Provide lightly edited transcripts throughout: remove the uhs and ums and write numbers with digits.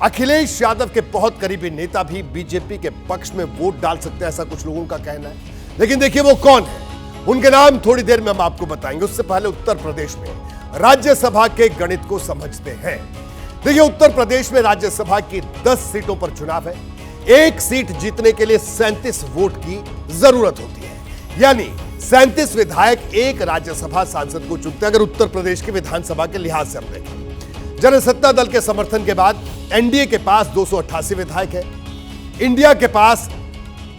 अखिलेश यादव के बहुत करीबी नेता भी बीजेपी के पक्ष में वोट डाल सकते हैं, ऐसा कुछ लोगों का कहना है। लेकिन देखिए वो कौन है, उनके नाम थोड़ी देर में हम आपको बताएंगे। उससे पहले उत्तर प्रदेश में राज्यसभा के गणित को समझते हैं। देखिए उत्तर प्रदेश में राज्यसभा की 10 सीटों पर चुनाव है। एक सीट जीतने के लिए 37 वोट की जरूरत होती है, यानी 37 विधायक एक राज्यसभा सांसद को चुनते हैं। अगर उत्तर प्रदेश की विधानसभा के लिहाज से हम देखें, जनसत्ता दल के समर्थन के बाद एनडीए के पास 288 विधायक है, इंडिया के पास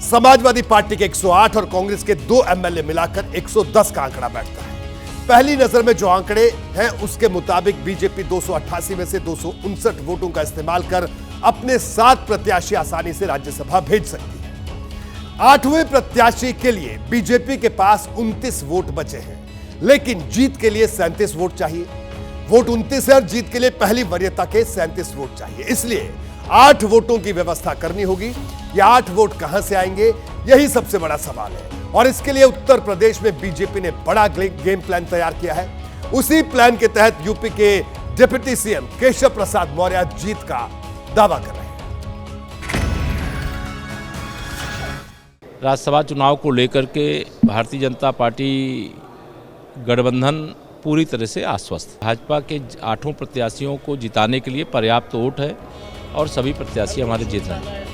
समाजवादी पार्टी के 108 और कांग्रेस के 2 एमएलए मिलाकर 110 का आंकड़ा बैठता है। पहली नजर में जो आंकड़े हैं उसके मुताबिक बीजेपी 288 में से 259 वोटों का इस्तेमाल कर अपने 7 प्रत्याशी आसानी से राज्यसभा भेज सकती है। 8वें प्रत्याशी के लिए बीजेपी के पास 29 वोट बचे हैं, लेकिन जीत के लिए 37 वोट चाहिए। वोट 29 है और जीत के लिए पहली वरीयता के 37 वोट चाहिए, इसलिए 8 वोटों की व्यवस्था करनी होगी। ये 8 वोट कहां से आएंगे, यही सबसे बड़ा सवाल है। और इसके लिए उत्तर प्रदेश में बीजेपी ने बड़ा गेम प्लान तैयार किया है। उसी प्लान के तहत यूपी के डिप्टी सीएम केशव प्रसाद मौर्य जीत का दावा कर रहे हैं। राज्यसभा चुनाव को लेकर के भारतीय जनता पार्टी गठबंधन पूरी तरह से आश्वस्त। भाजपा के 8 प्रत्याशियों को जिताने के लिए पर्याप्त वोट है और सभी प्रत्याशी हमारे जीत रहे हैं।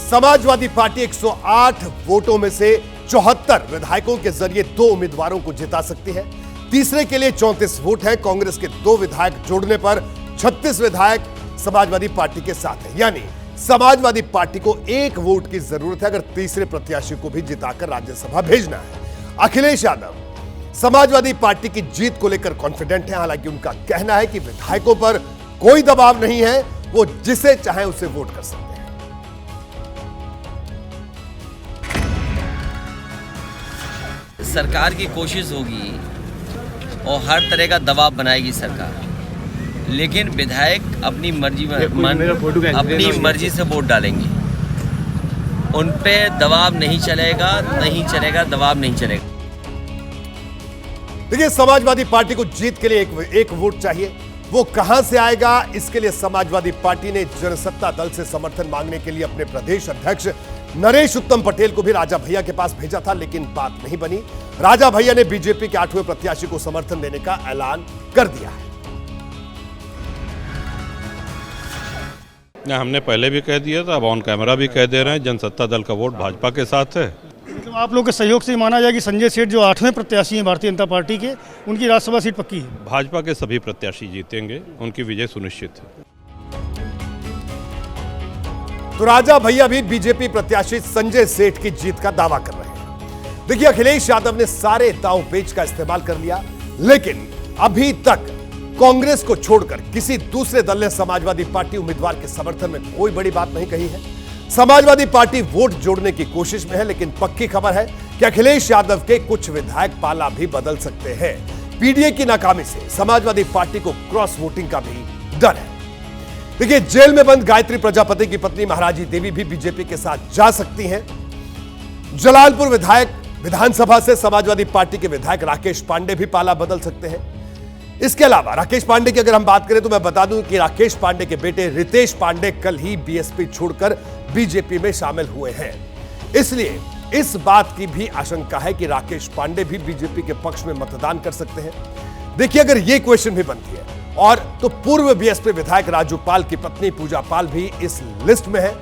समाजवादी पार्टी 108 वोटों में से 74 विधायकों के जरिए 2 उम्मीदवारों को जिता सकती है। तीसरे के लिए 34 वोट है। कांग्रेस के 2 विधायक जोड़ने पर 36 विधायक समाजवादी पार्टी के साथ है, यानी समाजवादी पार्टी को 1 वोट की जरूरत है अगर तीसरे प्रत्याशी को भी जिताकर राज्यसभा भेजना है। अखिलेश यादव समाजवादी पार्टी की जीत को लेकर कॉन्फिडेंट हैं। हालांकि उनका कहना है कि विधायकों पर कोई दबाव नहीं है, वो जिसे चाहे उसे वोट कर सकते हैं। सरकार की कोशिश होगी और हर तरह का दबाव बनाएगी सरकार, लेकिन विधायक अपनी मर्जी से वोट डालेंगे। उन पे दबाव नहीं चलेगा, दबाव नहीं चलेगा। देखिए समाजवादी पार्टी को जीत के लिए एक वोट चाहिए। वो कहां से आएगा, इसके लिए समाजवादी पार्टी ने जनसत्ता दल से समर्थन मांगने के लिए अपने प्रदेश अध्यक्ष नरेश उत्तम पटेल को भी राजा भैया के पास भेजा था, लेकिन बात नहीं बनी। राजा भैया ने बीजेपी के 8वें प्रत्याशी को समर्थन देने का ऐलान कर दिया है। हमने पहले भी कह दिया था, अब ऑन कैमरा भी कह दे रहे हैं, जनसत्ता दल का वोट भाजपा के साथ है। तो आप लोग के सहयोग से माना जाए कि संजय सेठ जो 8वें प्रत्याशी हैं भारतीय जनता पार्टी के, उनकी राज्यसभा सीट पक्की है। भाजपा के सभी प्रत्याशी जीतेंगे, उनकी विजय सुनिश्चित है। तो राजा भैया भी बीजेपी प्रत्याशी संजय सेठ की जीत का दावा कर रहे हैं। देखिए अखिलेश यादव ने सारे दांव पेच का इस्तेमाल कर लिया, लेकिन अभी तक कांग्रेस को छोड़कर किसी दूसरे दल ने समाजवादी पार्टी उम्मीदवार के समर्थन में कोई बड़ी बात नहीं कही है। समाजवादी पार्टी वोट जोड़ने की कोशिश में है, लेकिन पक्की खबर है कि अखिलेश यादव के कुछ विधायक पाला भी बदल सकते हैं। पीडीए की नाकामी से समाजवादी पार्टी को क्रॉस वोटिंग का भी डर है। देखिए जेल में बंद गायत्री प्रजापति की पत्नी महाराजी देवी भी बीजेपी के साथ जा सकती हैं। जलालपुर विधायक विधानसभा से समाजवादी पार्टी के विधायक राकेश पांडे भी पाला बदल सकते हैं। इसके अलावा राकेश पांडे की अगर हम बात करें तो मैं बता दूं कि राकेश पांडे के बेटे रितेश पांडे कल ही बीएसपी छोड़कर बीजेपी में शामिल हुए हैं, इसलिए इस बात की भी आशंका है कि राकेश पांडे भी बीजेपी के पक्ष में मतदान कर सकते हैं। देखिए अगर यह क्वेश्चन भी बनती है और तो पूर्व बीएसपी विधायक राजू पाल की पत्नी पूजा पाल भी इस लिस्ट में है।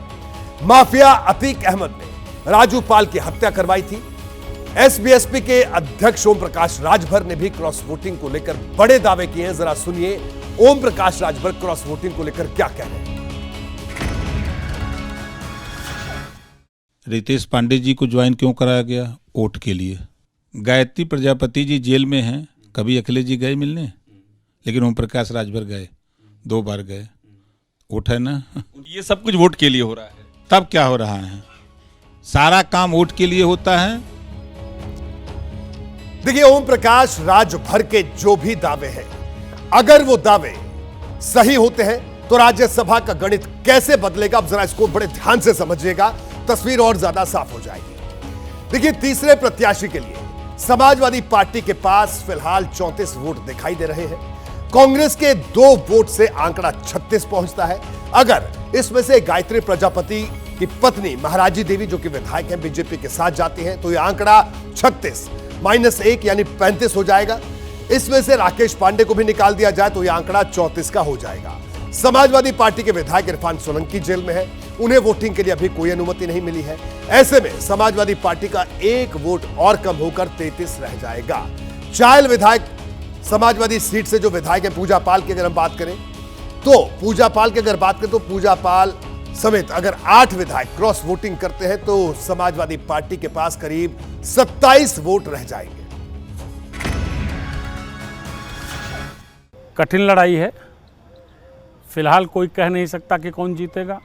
माफिया अतीक अहमद ने राजू पाल की हत्या करवाई थी। एसबीएसपी के अध्यक्ष ओम प्रकाश राजभर ने भी क्रॉस वोटिंग को लेकर बड़े दावे किए हैं। जरा सुनिए ओम प्रकाश राजभर क्रॉस वोटिंग को लेकर क्या कह रहे हैं। रितेश पांडे जी को ज्वाइन क्यों कराया गया? वोट के लिए। गायत्री प्रजापति जी जेल में हैं, कभी अखिलेश जी गए मिलने? लेकिन ओम प्रकाश राजभर गए, 2 बार गए। वोट है ना। ये सब कुछ वोट के लिए हो रहा है। तब क्या हो रहा है? सारा काम वोट के लिए होता है। देखिए ओम प्रकाश राजभर के जो भी दावे हैं, अगर वो दावे सही होते हैं तो राज्यसभा का गणित कैसे बदलेगा, अब जरा इसको बड़े ध्यान से समझिएगा, तस्वीर और ज्यादा साफ हो जाएगी। देखिए तीसरे प्रत्याशी के लिए समाजवादी पार्टी के पास फिलहाल 34 वोट दिखाई दे रहे हैं। कांग्रेस के 2 वोट से आंकड़ा 36 पहुंचता है। अगर इसमें से गायत्री प्रजापति की पत्नी महाराजी देवी जो कि विधायक हैं बीजेपी के साथ जाती हैं तो यह आंकड़ा 36 -1 यानी 35 हो जाएगा। इसमें से राकेश पांडे को भी निकाल दिया जाए तो यह आंकड़ा 34 का हो जाएगा। समाजवादी पार्टी के विधायक इरफान सोलंकी जेल में है, उन्हें वोटिंग के लिए अभी कोई अनुमति नहीं मिली है। ऐसे में समाजवादी पार्टी का 1 वोट और कम होकर 33 रह जाएगा। चायल विधायक समाजवादी सीट से जो विधायक है पूजा पाल की अगर हम बात करें तो पूजा पाल समेत अगर 8 विधायक क्रॉस वोटिंग करते हैं तो समाजवादी पार्टी के पास करीब 27 वोट रह जाएंगे। कठिन लड़ाई है। फिलहाल कोई कह नहीं सकता कि कौन जीतेगा।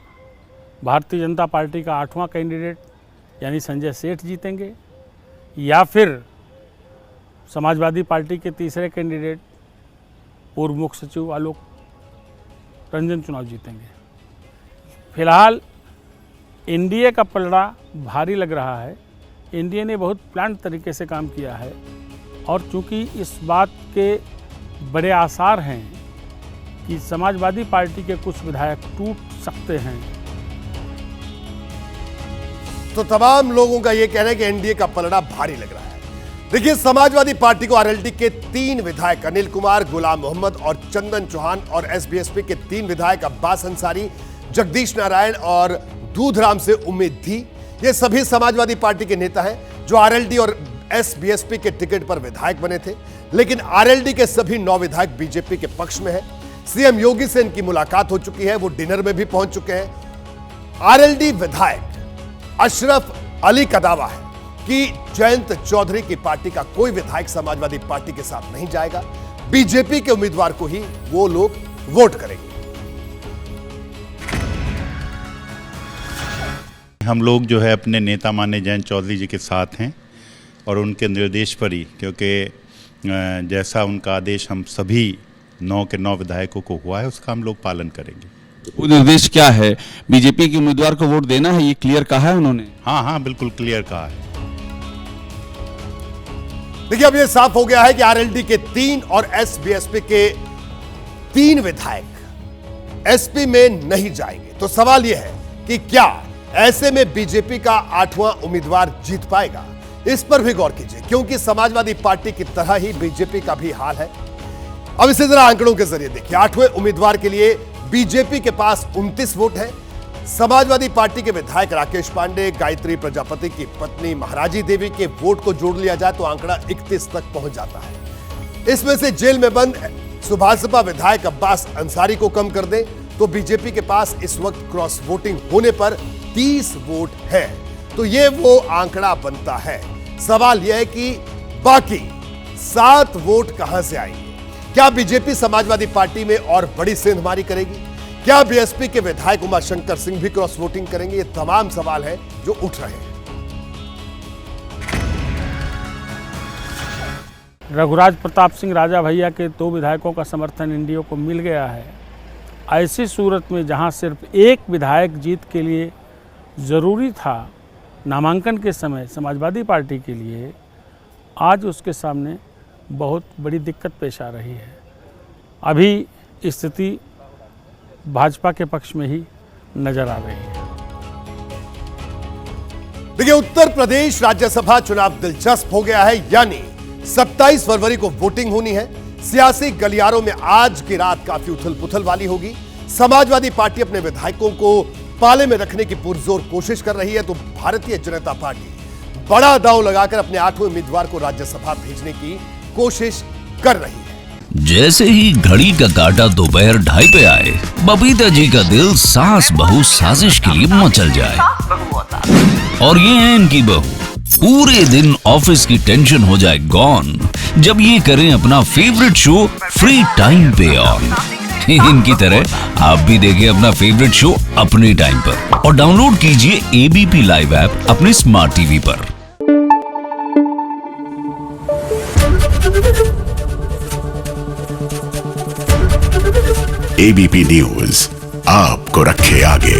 भारतीय जनता पार्टी का 8वां कैंडिडेट यानी संजय सेठ जीतेंगे या फिर समाजवादी पार्टी के तीसरे कैंडिडेट पूर्व मुख्य सचिव आलोक रंजन चुनाव जीतेंगे। फिलहाल एनडीए का पलड़ा भारी लग रहा है। एनडीए ने बहुत प्लान तरीके से काम किया है और चूंकि इस बात के बड़े आसार हैं कि समाजवादी पार्टी के कुछ विधायक टूट सकते हैं, तो तमाम लोगों का यह कहना है कि एनडीए का पलड़ा भारी लग रहा है। देखिए, समाजवादी पार्टी को आरएलडी के 3 विधायक अनिल कुमार, गुलाम मोहम्मद और चंदन चौहान और एसबीएसपी के 3 विधायक अब्बास अंसारी, जगदीश नारायण और दूधराम से उम्मीद थी। ये सभी समाजवादी पार्टी के नेता हैं जो आरएलडी और एसबीएसपी के टिकट पर विधायक बने थे, लेकिन आरएलडी के सभी 9 विधायक बीजेपी के पक्ष में हैं। सीएम योगी से इनकी मुलाकात हो चुकी है, वो डिनर में भी पहुंच चुके हैं। आरएलडी विधायक अशरफ अली का दावा है कि जयंत चौधरी की पार्टी का कोई विधायक समाजवादी पार्टी के साथ नहीं जाएगा, बीजेपी के उम्मीदवार को ही वो लोग वोट करेंगे। हम लोग जो है अपने नेता माने जयंत चौधरी जी के साथ हैं और उनके निर्देश पर ही, क्योंकि जैसा उनका आदेश हम सभी 9 के 9 विधायकों को हुआ है उसका हम लोग पालन करेंगे। वो निर्देश क्या है? बीजेपी के उम्मीदवार को वोट देना है, ये क्लियर कहा है उन्होंने? हाँ, बिल्कुल क्लियर कहा है। देखिए, अब यह साफ हो गया है कि आरएलडी के 3 और एसबीएसपी के 3 विधायक एसपी में नहीं जाएंगे। तो सवाल यह है कि क्या ऐसे में बीजेपी का 8वां उम्मीदवार जीत पाएगा? इस पर भी गौर कीजिए, क्योंकि समाजवादी पार्टी की तरह ही बीजेपी का भी हाल है। अब इसे जरा आंकड़ों के जरिए देखिए। 8वें उम्मीदवार के लिए बीजेपी के पास 29 वोट है। समाजवादी पार्टी के विधायक राकेश पांडे, गायत्री प्रजापति की पत्नी महाराजी देवी के वोट को जोड़ लिया जाए तो आंकड़ा 31 तक पहुंच जाता है। इसमें से जेल में बंद सुभाषपा विधायक अब्बास अंसारी को कम कर दें तो बीजेपी के पास इस वक्त क्रॉस वोटिंग होने पर 30 वोट है। तो ये वो आंकड़ा बनता है। सवाल यह है कि बाकी 7 वोट कहां से आएंगे? क्या बीजेपी समाजवादी पार्टी में और बड़ी सेंधमारी करेगी? क्या बीएसपी के विधायक उमाशंकर सिंह भी क्रॉस वोटिंग करेंगे? ये तमाम सवाल हैं जो उठ रहे हैं। रघुराज प्रताप सिंह राजा भैया के 2 विधायकों का समर्थन एनडीए को मिल गया है। ऐसी सूरत में जहां सिर्फ 1 विधायक जीत के लिए ज़रूरी था नामांकन के समय समाजवादी पार्टी के लिए, आज उसके सामने बहुत बड़ी दिक्कत पेश आ रही है। अभी स्थिति भाजपा के पक्ष में ही नजर आ रही है। देखिए, उत्तर प्रदेश राज्यसभा चुनाव दिलचस्प हो गया है, यानी 27 फरवरी को वोटिंग होनी है। सियासी गलियारों में आज की रात काफी उथल पुथल वाली होगी। समाजवादी पार्टी अपने विधायकों को पाले में रखने की पुरजोर कोशिश कर रही है, तो भारतीय जनता पार्टी बड़ा दांव लगाकर अपने 8वें उम्मीदवार को राज्यसभा भेजने की कोशिश कर रही है। जैसे ही घड़ी का काटा दोपहर 2:30 पे आए, बबीता जी का दिल सास बहू साजिश के लिए मचल जाए। और ये है इनकी बहू, पूरे दिन ऑफिस की टेंशन हो जाए गॉन जब ये करें अपना फेवरेट शो फ्री टाइम पे ऑन। इनकी तरह आप भी देखें अपना फेवरेट शो अपने टाइम पर और डाउनलोड कीजिए एबीपी लाइव ऐप अपने स्मार्ट टीवी पर। एबीपी न्यूज आपको रखे आगे।